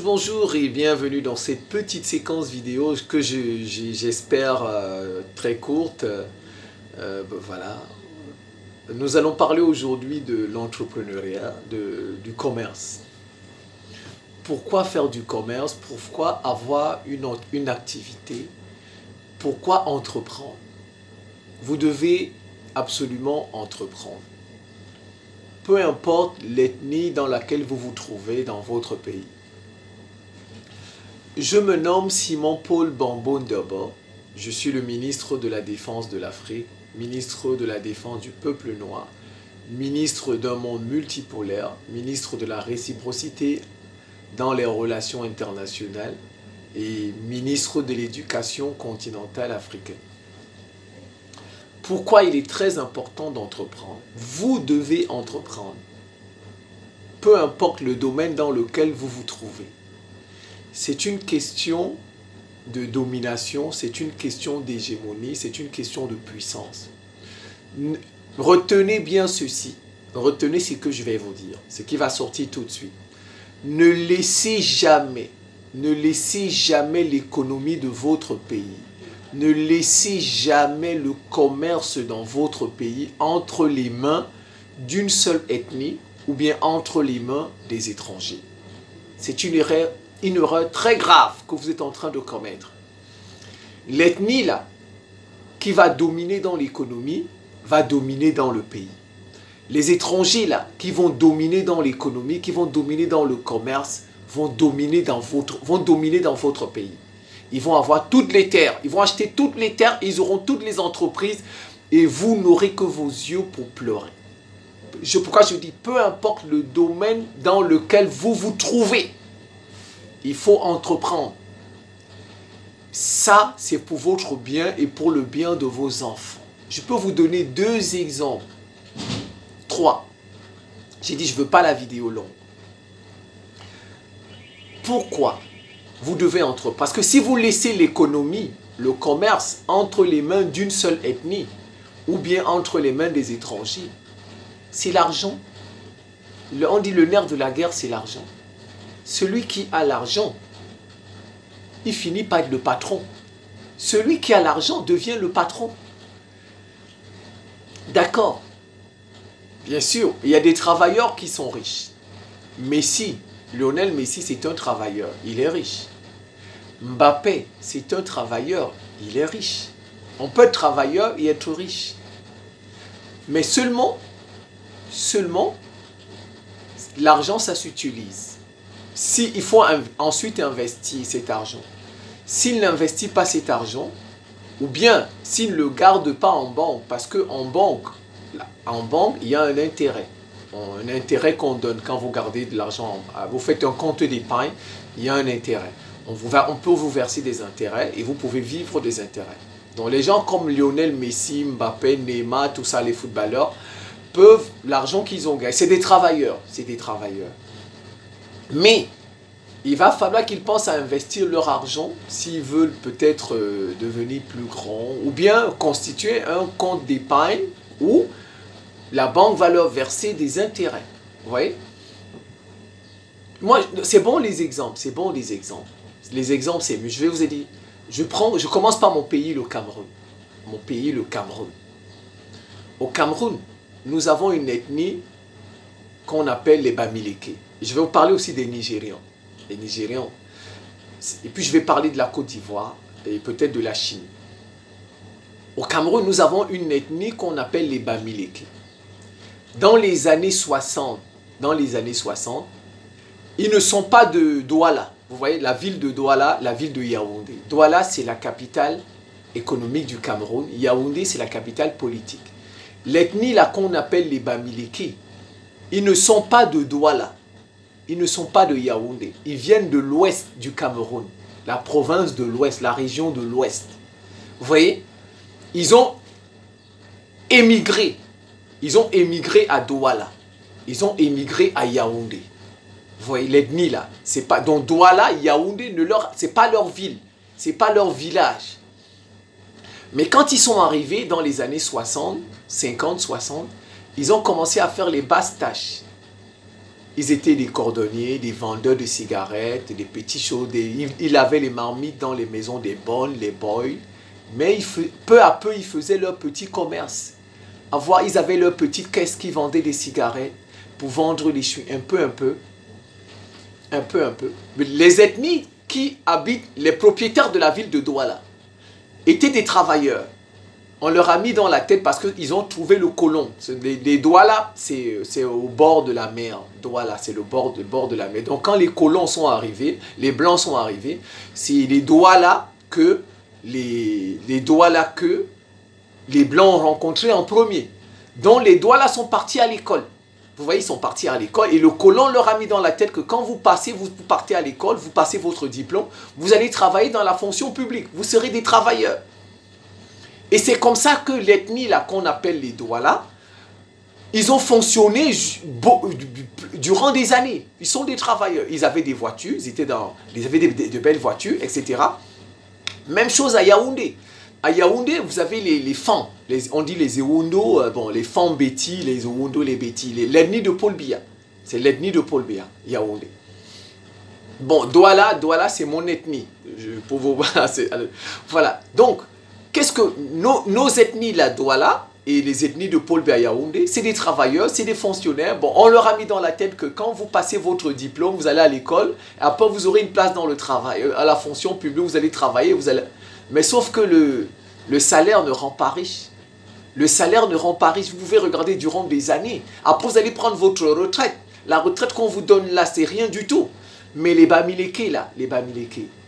Bonjour et bienvenue dans cette petite séquence vidéo que j'espère très courte. Voilà. Nous allons parler aujourd'hui de l'entrepreneuriat, du commerce. Pourquoi faire du commerce? Pourquoi avoir une activité? Pourquoi entreprendre? Vous devez absolument entreprendre. Peu importe l'ethnie dans laquelle vous vous trouvez dans votre pays. Je me nomme Simon-Paul Bambo-Ndaba. Je suis le ministre de la Défense de l'Afrique, ministre de la Défense du peuple noir, ministre d'un monde multipolaire, ministre de la réciprocité dans les relations internationales et ministre de l'éducation continentale africaine. Pourquoi il est très important d'entreprendre? Vous devez entreprendre. Peu importe le domaine dans lequel vous vous trouvez. C'est une question de domination, c'est une question d'hégémonie, c'est une question de puissance. Retenez bien ceci, retenez ce que je vais vous dire, ce qui va sortir tout de suite. Ne laissez jamais l'économie de votre pays, ne laissez jamais le commerce dans votre pays entre les mains d'une seule ethnie ou bien entre les mains des étrangers. C'est une erreur très grave que vous êtes en train de commettre. L'ethnie là, qui va dominer dans l'économie, va dominer dans le pays. Les étrangers là, qui vont dominer dans l'économie, qui vont dominer dans le commerce, vont dominer dans votre pays. Ils vont avoir toutes les terres, ils vont acheter toutes les terres, ils auront toutes les entreprises et vous n'aurez que vos yeux pour pleurer. Pourquoi je dis, peu importe le domaine dans lequel vous vous trouvez, il faut entreprendre. Ça, c'est pour votre bien et pour le bien de vos enfants. Je peux vous donner 2 exemples. 3. J'ai dit, je ne veux pas la vidéo longue. Pourquoi vous devez entreprendre? Parce que si vous laissez l'économie, le commerce, entre les mains d'une seule ethnie, ou bien entre les mains des étrangers, c'est l'argent. On dit le nerf de la guerre, c'est l'argent. Celui qui a l'argent, il finit par être le patron. Celui qui a l'argent devient le patron. D'accord. Bien sûr, il y a des travailleurs qui sont riches. Messi, Lionel Messi, c'est un travailleur, il est riche. Mbappé, c'est un travailleur, il est riche. On peut être travailleur et être riche. Mais seulement, l'argent, ça s'utilise. Il faut ensuite investir cet argent. S'il n'investit pas cet argent, ou bien s'il ne le garde pas en banque, parce qu'en banque, il y a un intérêt. Un intérêt qu'on donne quand vous gardez de l'argent. Vous faites un compte d'épargne, il y a un intérêt. On peut vous verser des intérêts et vous pouvez vivre des intérêts. Donc les gens comme Lionel Messi, Mbappé, Neymar, tout ça, les footballeurs, peuvent, l'argent qu'ils ont gagné, c'est des travailleurs, Mais il va falloir qu'ils pensent à investir leur argent s'ils veulent peut-être devenir plus grands ou bien constituer un compte d'épargne où la banque va leur verser des intérêts. Vous voyez? Moi, c'est bon les exemples, Les exemples, c'est mieux. Je vais vous aider. Je commence par mon pays, le Cameroun. Au Cameroun, nous avons une ethnie qu'on appelle les Bamileke. Je vais vous parler aussi des Nigérians. Et puis je vais parler de la Côte d'Ivoire et peut-être de la Chine. Au Cameroun, nous avons une ethnie qu'on appelle les Bamileke. Dans les années 60, ils ne sont pas de Douala. Vous voyez, la ville de Douala, la ville de Yaoundé. Douala, c'est la capitale économique du Cameroun. Yaoundé, c'est la capitale politique. L'ethnie là qu'on appelle les Bamileke, ils ne sont pas de Douala. Ils ne sont pas de Yaoundé. Ils viennent de l'ouest du Cameroun. La province de l'ouest, la région de l'ouest. Vous voyez, ils ont émigré. Ils ont émigré à Douala. Ils ont émigré à Yaoundé. Vous voyez, l'ethnie là. C'est pas, donc Douala, Yaoundé, c'est pas leur ville. C'est pas leur village. Mais quand ils sont arrivés dans les années 60, 50, 60, ils ont commencé à faire les basses tâches. Ils étaient des cordonniers, des vendeurs de cigarettes, des petits choses. Ils avaient les marmites dans les maisons des bonnes, les boys. Mais peu à peu, ils faisaient leur petit commerce. Ils avaient leur petite caisse qui vendait des cigarettes pour vendre les chuis un peu. Mais les ethnies qui habitent, les propriétaires de la ville de Douala, étaient des travailleurs. On leur a mis dans la tête parce qu'ils ont trouvé le colon. Les Douala, c'est au bord de la mer. Douala, c'est le bord de la mer. Donc quand les colons sont arrivés, les blancs sont arrivés, c'est les Douala que les blancs ont rencontrés en premier. Donc les Douala sont partis à l'école. Vous voyez, ils sont partis à l'école et le colon leur a mis dans la tête que quand vous partez à l'école, vous passez votre diplôme, vous allez travailler dans la fonction publique. Vous serez des travailleurs. Et c'est comme ça que l'ethnie là qu'on appelle les Douala, ils ont fonctionné durant des années. Ils sont des travailleurs. Ils avaient des voitures, ils avaient de belles voitures, etc. Même chose à Yaoundé. À Yaoundé, vous avez les Fans. On dit les Ewondo, les Fans Béti, les Ewondo, les Béti. L'ethnie de Paul Biya. C'est l'ethnie de Paul Biya, Yaoundé. Bon, Douala c'est mon ethnie. Voilà. Donc, qu'est-ce que nos ethnies, la Douala et les ethnies de Paul Biya Yaoundé, c'est des travailleurs, c'est des fonctionnaires. Bon, on leur a mis dans la tête que quand vous passez votre diplôme, vous allez à l'école, et après vous aurez une place dans le travail, à la fonction publique, vous allez travailler, Mais sauf que le salaire ne rend pas riche. Le salaire ne rend pas riche. Vous pouvez regarder durant des années. Après, vous allez prendre votre retraite. La retraite qu'on vous donne là, c'est rien du tout. Mais les Bamileke, là,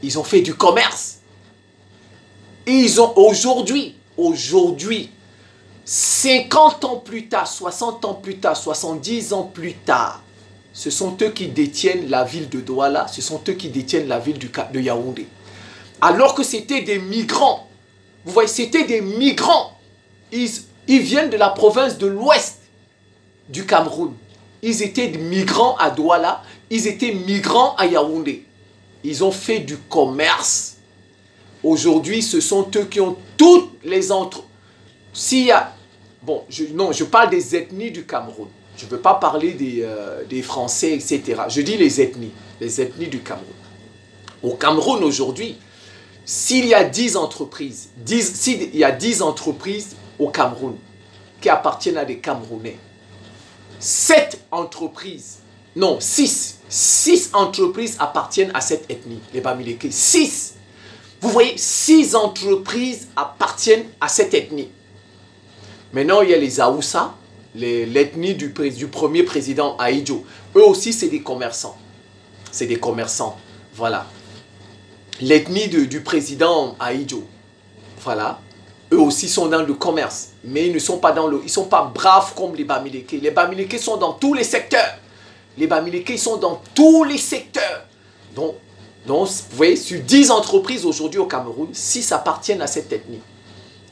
ils ont fait du commerce. Et ils ont aujourd'hui, 50 ans plus tard, 60 ans plus tard, 70 ans plus tard, ce sont eux qui détiennent la ville de Douala, ce sont eux qui détiennent la ville de Yaoundé. Alors que c'était des migrants. Vous voyez, c'était des migrants. Ils viennent de la province de l'ouest du Cameroun. Ils étaient migrants à Douala. Ils étaient migrants à Yaoundé. Ils ont fait du commerce. Aujourd'hui, ce sont eux qui ont toutes les S'il y a... Bon, je parle des ethnies du Cameroun. Je ne veux pas parler des Français, etc. Je dis les ethnies du Cameroun. Au Cameroun, aujourd'hui, s'il y a 10 entreprises, s'il y a 10 entreprises au Cameroun qui appartiennent à des Camerounais, 6 entreprises appartiennent à cette ethnie, les Bamileke. 6. Vous voyez, 6 entreprises appartiennent à cette ethnie. Maintenant, il y a les Aoussa, l'ethnie du premier président Ahidjo. Eux aussi, c'est des commerçants. C'est des commerçants. Voilà. L'ethnie du président Ahidjo, voilà, eux aussi sont dans le commerce, mais ils ne sont pas ils sont pas braves comme les Bamileke. Les Bamileke sont dans tous les secteurs. Les Bamileke sont dans tous les secteurs. Donc, vous voyez, sur 10 entreprises aujourd'hui au Cameroun, 6 appartiennent à cette ethnie.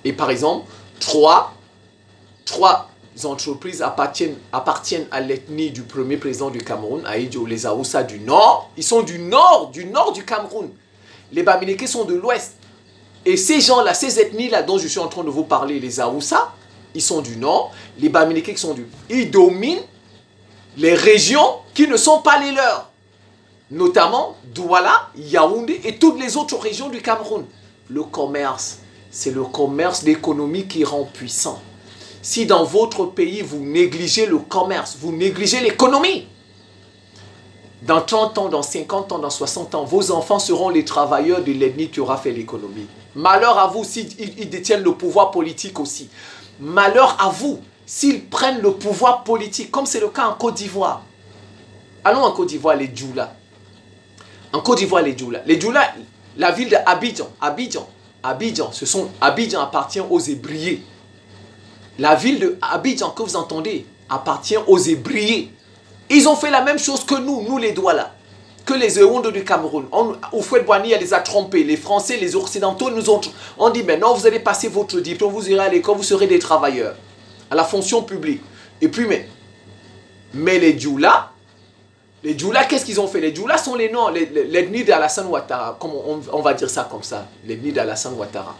Et par exemple, 3 entreprises appartiennent à l'ethnie du premier président du Cameroun, Ahidjo, les Aoussa du Nord. Ils sont du nord du Cameroun. Les Bamileke sont de l'ouest. Et ces gens-là, ces ethnies-là dont je suis en train de vous parler, les Aoussa, ils sont du nord. Les Bamileke sont ils dominent les régions qui ne sont pas les leurs. Notamment Douala, Yaoundé et toutes les autres régions du Cameroun. Le commerce, c'est le commerce, l'économie qui rend puissant. Si dans votre pays, vous négligez le commerce, vous négligez l'économie, dans 30 ans, dans 50 ans, dans 60 ans, vos enfants seront les travailleurs de l'ethnie qui aura fait l'économie. Malheur à vous s'ils détiennent le pouvoir politique aussi. Malheur à vous s'ils prennent le pouvoir politique, comme c'est le cas en Côte d'Ivoire. Allons en Côte d'Ivoire, les Djoula. En Côte d'Ivoire, les Djoula. Les Djoula, la ville d'Abidjan. Abidjan appartient aux Hébriers. La ville d'Abidjan que vous entendez appartient aux Hébriers. Ils ont fait la même chose que nous les Douala, que les Ewondo du Cameroun. Houphouët-Boigny les a trompés. Les Français, les Occidentaux nous ont dit, maintenant vous allez passer votre diplôme, vous irez à l'école, vous serez des travailleurs, à la fonction publique. Et puis, mais les Djoula, qu'est-ce qu'ils ont fait? Les Djoula sont l'ethnie d'Alassane Ouattara, on va dire ça comme ça, l'ethnie d'Alassane Ouattara.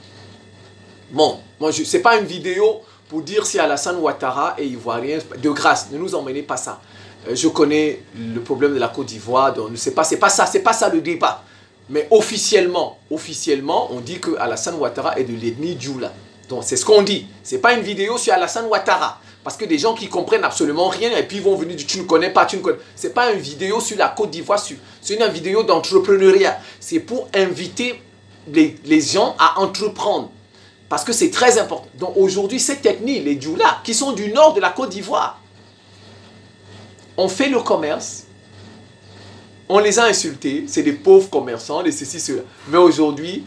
Bon, ce n'est pas une vidéo pour dire si Alassane Ouattara est ivoirien, de grâce, ne nous emmenez pas ça. Je connais le problème de la Côte d'Ivoire, donc c'est pas ça le débat. Mais officiellement, on dit que Alassane Ouattara est de l'ethnie Djoula. Donc c'est ce qu'on dit. C'est pas une vidéo sur Alassane Ouattara. Parce que des gens qui comprennent absolument rien et puis ils vont venir dire tu ne connais pas, tu ne connais pas. C'est pas une vidéo sur la Côte d'Ivoire, c'est une vidéo d'entrepreneuriat. C'est pour inviter les gens à entreprendre. Parce que c'est très important. Donc aujourd'hui, cette ethnie, les Djoula, qui sont du nord de la Côte d'Ivoire, ont fait le commerce. On les a insultés, c'est des pauvres commerçants, des ceci, cela. Mais aujourd'hui,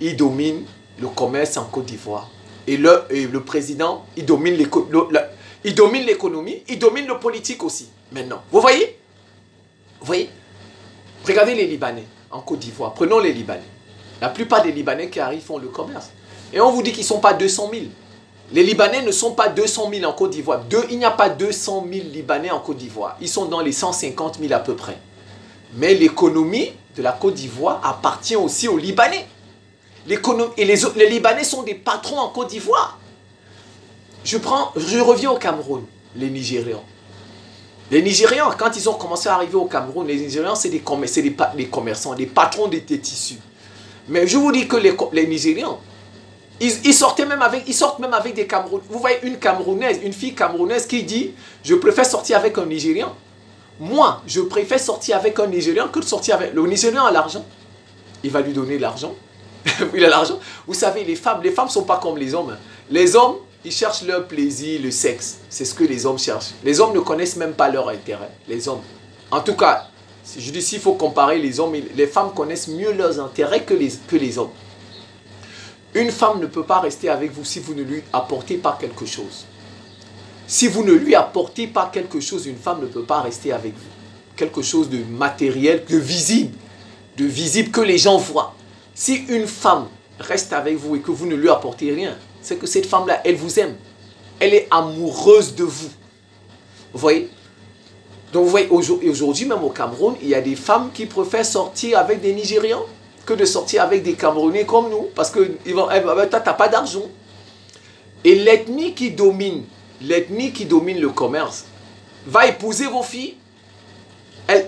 ils dominent le commerce en Côte d'Ivoire. Et le président, il domine l'économie, il domine le politique aussi, maintenant. Vous voyez? Vous voyez? Regardez les Libanais en Côte d'Ivoire. Prenons les Libanais. La plupart des Libanais qui arrivent font le commerce. Et on vous dit qu'ils ne sont pas 200 000. Les Libanais ne sont pas 200 000 en Côte d'Ivoire. Il n'y a pas 200 000 Libanais en Côte d'Ivoire. Ils sont dans les 150 000 à peu près. Mais l'économie de la Côte d'Ivoire appartient aussi aux Libanais. Et les Libanais sont des patrons en Côte d'Ivoire. Je reviens au Cameroun, les Nigérians. Les Nigérians, quand ils ont commencé à arriver au Cameroun, les Nigérians, c'est des commerçants, des patrons des tissus. Mais je vous dis que les Nigérians, ils sortent même avec des Camerounais. Vous voyez une fille camerounaise qui dit « Je préfère sortir avec un Nigérian ». Moi, je préfère sortir avec un Nigérian que de sortir avec... Le Nigérian a l'argent. Il va lui donner l'argent. Il a l'argent. Vous savez, les femmes ne sont pas comme les hommes. Les hommes, ils cherchent leur plaisir, le sexe. C'est ce que les hommes cherchent. Les hommes ne connaissent même pas leur intérêt. Les hommes. En tout cas, je dis s'il faut comparer les hommes, les femmes connaissent mieux leurs intérêts que les hommes. Une femme ne peut pas rester avec vous si vous ne lui apportez pas quelque chose. Si vous ne lui apportez pas quelque chose, une femme ne peut pas rester avec vous. Quelque chose de matériel, de visible que les gens voient. Si une femme reste avec vous et que vous ne lui apportez rien, c'est que cette femme-là, elle vous aime. Elle est amoureuse de vous. Vous voyez? Donc vous voyez, aujourd'hui, même au Cameroun, il y a des femmes qui préfèrent sortir avec des Nigérians que de sortir avec des Camerounais comme nous. Parce que toi, tu n'as pas d'argent. Et l'ethnie qui domine le commerce va épouser vos filles.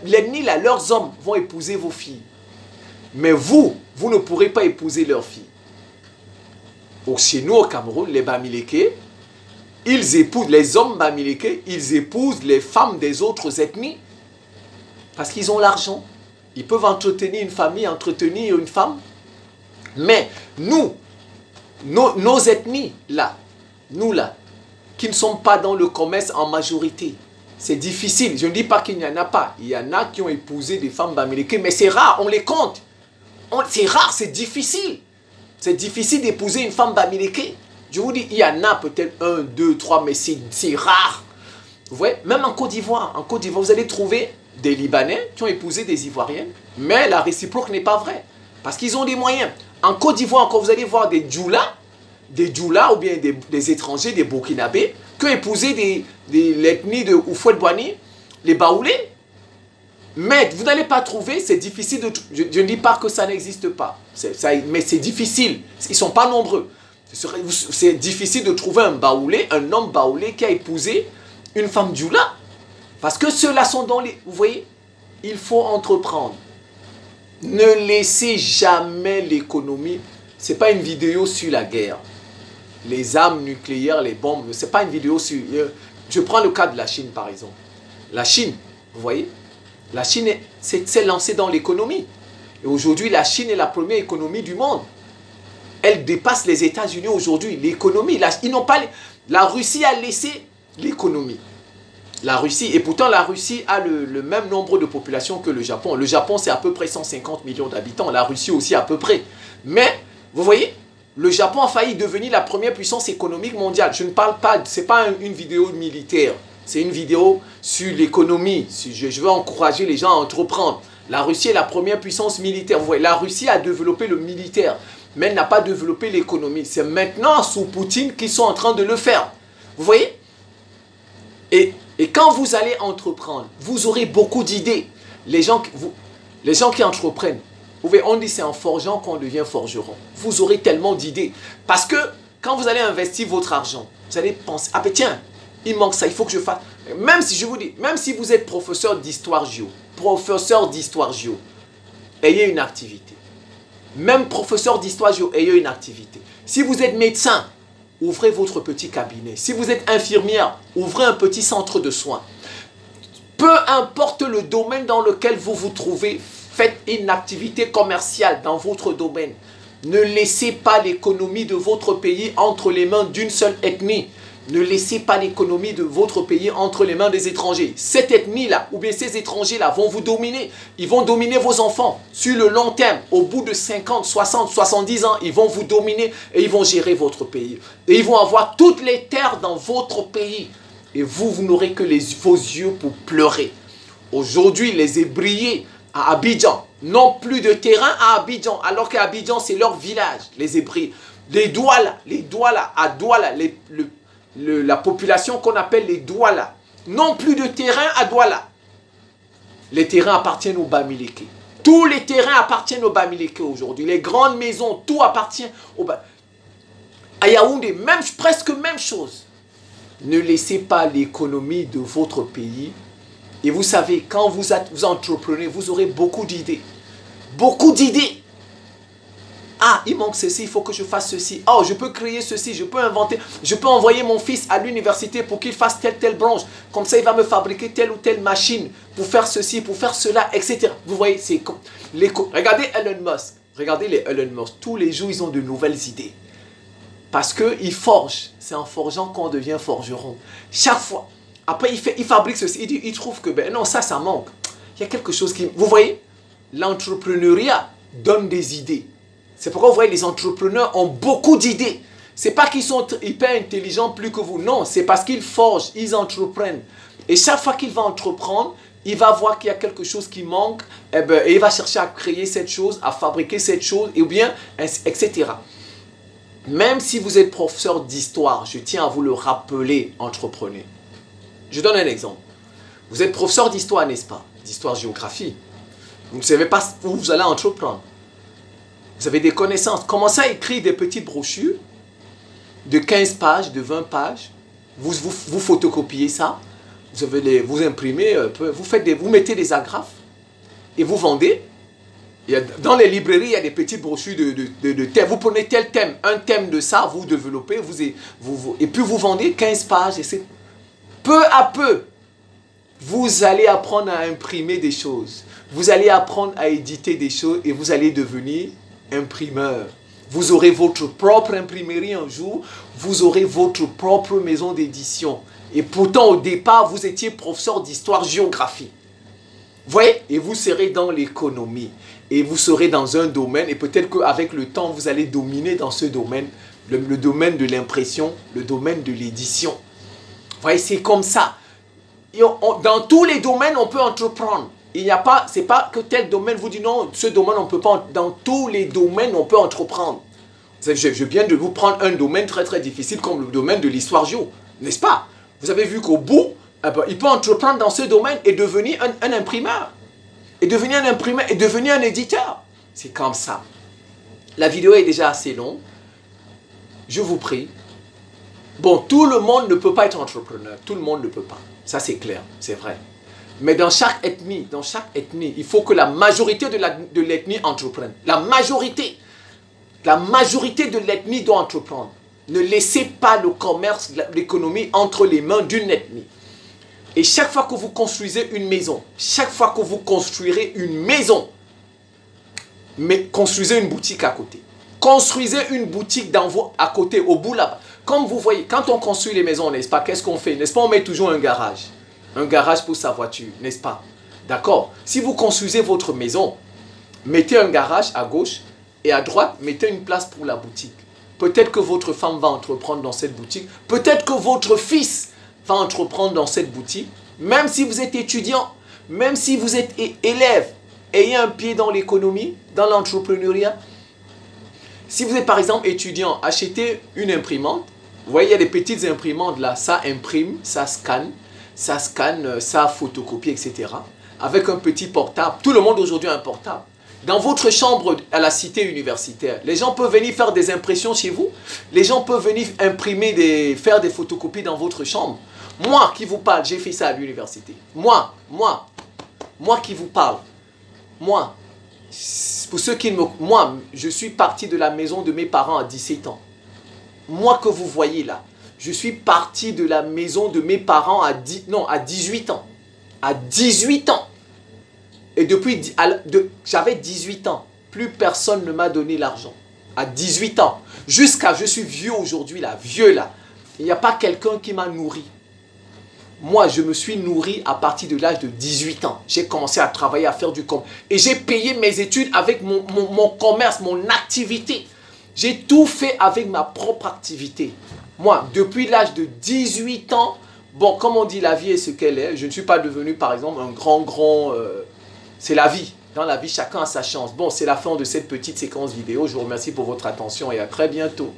L'ethnie, là, leurs hommes vont épouser vos filles. Mais vous ne pourrez pas épouser leurs filles. Chez nous, au Cameroun, les Bamileke, les hommes Bamileke, ils épousent les femmes des autres ethnies. Parce qu'ils ont l'argent. Ils peuvent entretenir une famille, entretenir une femme. Mais nous, nos ethnies, là, nous, là, qui ne sont pas dans le commerce en majorité, c'est difficile. Je ne dis pas qu'il n'y en a pas. Il y en a qui ont épousé des femmes Bamileke, mais c'est rare, on les compte. C'est rare, c'est difficile. C'est difficile d'épouser une femme Bamileke. Je vous dis, il y en a peut-être 1, 2, 3, mais c'est rare. Vous voyez, même en Côte d'Ivoire, vous allez trouver des Libanais qui ont épousé des Ivoiriennes, mais la réciproque n'est pas vraie. Parce qu'ils ont des moyens. En Côte d'Ivoire, encore, vous allez voir des Djoula ou bien des étrangers, des Burkinabés, qui ont épousé l'ethnie de Houphouët-Boigny, les Baoulés. Mais vous n'allez pas trouver, c'est difficile de... Je ne dis pas que ça n'existe pas, mais c'est difficile, ils ne sont pas nombreux. C'est difficile de trouver un Baoulé, un homme Baoulé qui a épousé une femme Djoula. Parce que ceux-là sont dans les... Vous voyez, il faut entreprendre. Ne laissez jamais l'économie... Ce n'est pas une vidéo sur la guerre. Les armes nucléaires, les bombes, ce n'est pas une vidéo sur... Je prends le cas de la Chine, par exemple. La Chine, vous voyez, la Chine s'est lancée dans l'économie. Et aujourd'hui, la Chine est la première économie du monde. Elle dépasse les États-Unis aujourd'hui. L'économie, ils n'ont pas... La Russie a laissé l'économie. La Russie, et pourtant la Russie a le même nombre de population que le Japon. Le Japon, c'est à peu près 150 millions d'habitants. La Russie aussi à peu près. Mais, vous voyez, le Japon a failli devenir la première puissance économique mondiale. Je ne parle pas, ce n'est pas une vidéo militaire. C'est une vidéo sur l'économie. Je veux encourager les gens à entreprendre. La Russie est la première puissance militaire. Vous voyez, la Russie a développé le militaire, mais elle n'a pas développé l'économie. C'est maintenant, sous Poutine, qu'ils sont en train de le faire. Vous voyez? Et quand vous allez entreprendre, vous aurez beaucoup d'idées. Les gens qui entreprennent, vous voyez, on dit c'est en forgeant qu'on devient forgeron. Vous aurez tellement d'idées. Parce que quand vous allez investir votre argent, vous allez penser, ah ben tiens, il manque ça, il faut que je fasse. Même si, je vous dis, même si vous êtes professeur d'histoire géo, ayez une activité. Même professeur d'histoire géo, ayez une activité. Si vous êtes médecin, ouvrez votre petit cabinet. Si vous êtes infirmière, ouvrez un petit centre de soins. Peu importe le domaine dans lequel vous vous trouvez, faites une activité commerciale dans votre domaine. Ne laissez pas l'économie de votre pays entre les mains d'une seule ethnie. Ne laissez pas l'économie de votre pays entre les mains des étrangers. Cette ethnie-là, ou bien ces étrangers-là vont vous dominer. Ils vont dominer vos enfants. Sur le long terme, au bout de 50, 60, 70 ans, ils vont vous dominer et ils vont gérer votre pays. Et ils vont avoir toutes les terres dans votre pays. Et vous n'aurez que vos yeux pour pleurer. Aujourd'hui, les Hébriers à Abidjan n'ont plus de terrain à Abidjan, alors qu'à Abidjan, c'est leur village, les Hébriers. Les Douala, à Douala, la population qu'on appelle les Douala, n'ont plus de terrain à Douala. Les terrains appartiennent aux Bamileke. Tous les terrains appartiennent aux Bamileke aujourd'hui. Les grandes maisons, tout appartient aux Bamileke. À Yaoundé, presque même chose. Ne laissez pas l'économie de votre pays. Et vous savez, quand vous entreprenez, vous aurez beaucoup d'idées. Beaucoup d'idées. Ah, il manque ceci, il faut que je fasse ceci. Oh, je peux créer ceci, je peux inventer. Je peux envoyer mon fils à l'université pour qu'il fasse telle branche. Comme ça, il va me fabriquer telle ou telle machine pour faire ceci, pour faire cela, etc. Vous voyez, c'est comme... Regardez Elon Musk. Regardez les Elon Musk. Tous les jours, ils ont de nouvelles idées. Parce qu'ils forgent. C'est en forgeant qu'on devient forgeron. Chaque fois. Après, il fabrique ceci. Il trouve que, ben non, ça manque. Il y a quelque chose qui... Vous voyez, l'entrepreneuriat donne des idées. C'est pourquoi vous voyez, les entrepreneurs ont beaucoup d'idées. Ce n'est pas qu'ils sont hyper intelligents plus que vous. Non, c'est parce qu'ils forgent, ils entreprennent. Et chaque fois qu'il va entreprendre, il va voir qu'il y a quelque chose qui manque. Et il va chercher à créer cette chose, à fabriquer cette chose, et bien, etc. Même si vous êtes professeur d'histoire, je tiens à vous le rappeler, entreprenez. Je donne un exemple. Vous êtes professeur d'histoire, n'est-ce pas? D'histoire-géographie. Vous ne savez pas où vous allez entreprendre. Vous avez des connaissances. Commencez à écrire des petites brochures de 15 pages, de 20 pages. Vous photocopiez ça. Vous imprimez, vous mettez des agrafes et vous vendez. Dans les librairies, il y a des petites brochures de thèmes. Vous prenez tel thème, un thème de ça, vous développez, et puis vous vendez 15 pages. Et peu à peu, vous allez apprendre à imprimer des choses. Vous allez apprendre à éditer des choses et vous allez devenir imprimeur. Vous aurez votre propre imprimerie un jour. Vous aurez votre propre maison d'édition. Et pourtant, au départ, vous étiez professeur d'histoire-géographie. Vous voyez? Et vous serez dans l'économie. Et vous serez dans un domaine. Et peut-être qu'avec le temps, vous allez dominer dans ce domaine. Le domaine de l'impression, le domaine de l'édition. Vous voyez, c'est comme ça. Et dans tous les domaines, on peut entreprendre. Il n'y a pas, c'est pas que tel domaine vous dit non, ce domaine on peut pas. Dans tous les domaines, on peut entreprendre. Je viens de vous prendre un domaine très très difficile comme le domaine de l'histoire géo. N'est-ce pas? Vous avez vu qu'au bout, il peut entreprendre dans ce domaine et devenir un imprimeur. Et devenir un imprimeur et devenir un éditeur. C'est comme ça. La vidéo est déjà assez longue. Je vous prie. Bon, tout le monde ne peut pas être entrepreneur. Tout le monde ne peut pas. Ça c'est clair, c'est vrai. Mais dans chaque ethnie, il faut que la majorité de l'ethnie entreprenne. La majorité de l'ethnie doit entreprendre. Ne laissez pas le commerce, l'économie entre les mains d'une ethnie. Et chaque fois que vous construisez une maison, chaque fois que vous construirez une maison, mais construisez une boutique à côté. Construisez une boutique à côté, au bout là-bas. Comme vous voyez, quand on construit les maisons, n'est-ce pas, qu'est-ce qu'on fait? N'est-ce pas, on met toujours un garage. Un garage pour sa voiture, n'est-ce pas? D'accord? Si vous construisez votre maison, mettez un garage à gauche et à droite, mettez une place pour la boutique. Peut-être que votre femme va entreprendre dans cette boutique. Peut-être que votre fils va entreprendre dans cette boutique. Même si vous êtes étudiant, même si vous êtes élève, ayez un pied dans l'économie, dans l'entrepreneuriat. Si vous êtes par exemple étudiant, achetez une imprimante. Vous voyez, il y a des petites imprimantes là. Ça imprime, ça scanne, ça photocopie, etc. Avec un petit portable. Tout le monde aujourd'hui a un portable. Dans votre chambre à la cité universitaire, les gens peuvent venir faire des impressions chez vous. Les gens peuvent venir imprimer, faire des photocopies dans votre chambre. Moi qui vous parle, j'ai fait ça à l'université. Moi qui vous parle. Moi, pour ceux qui me... Moi, je suis parti de la maison de mes parents à 17 ans. Moi que vous voyez là, je suis parti de la maison de mes parents à 18 ans. À 18 ans. Et depuis, j'avais 18 ans. Plus personne ne m'a donné l'argent. À 18 ans. Jusqu'à, je suis vieux aujourd'hui là, vieux là. Il n'y a pas quelqu'un qui m'a nourri. Moi, je me suis nourri à partir de l'âge de 18 ans. J'ai commencé à travailler, à faire du commerce. Et j'ai payé mes études avec mon commerce, mon activité. J'ai tout fait avec ma propre activité. Moi, depuis l'âge de 18 ans, bon, comme on dit, la vie est ce qu'elle est. Je ne suis pas devenu, par exemple, un grand... c'est la vie. Dans la vie, chacun a sa chance. Bon, c'est la fin de cette petite séquence vidéo. Je vous remercie pour votre attention et à très bientôt.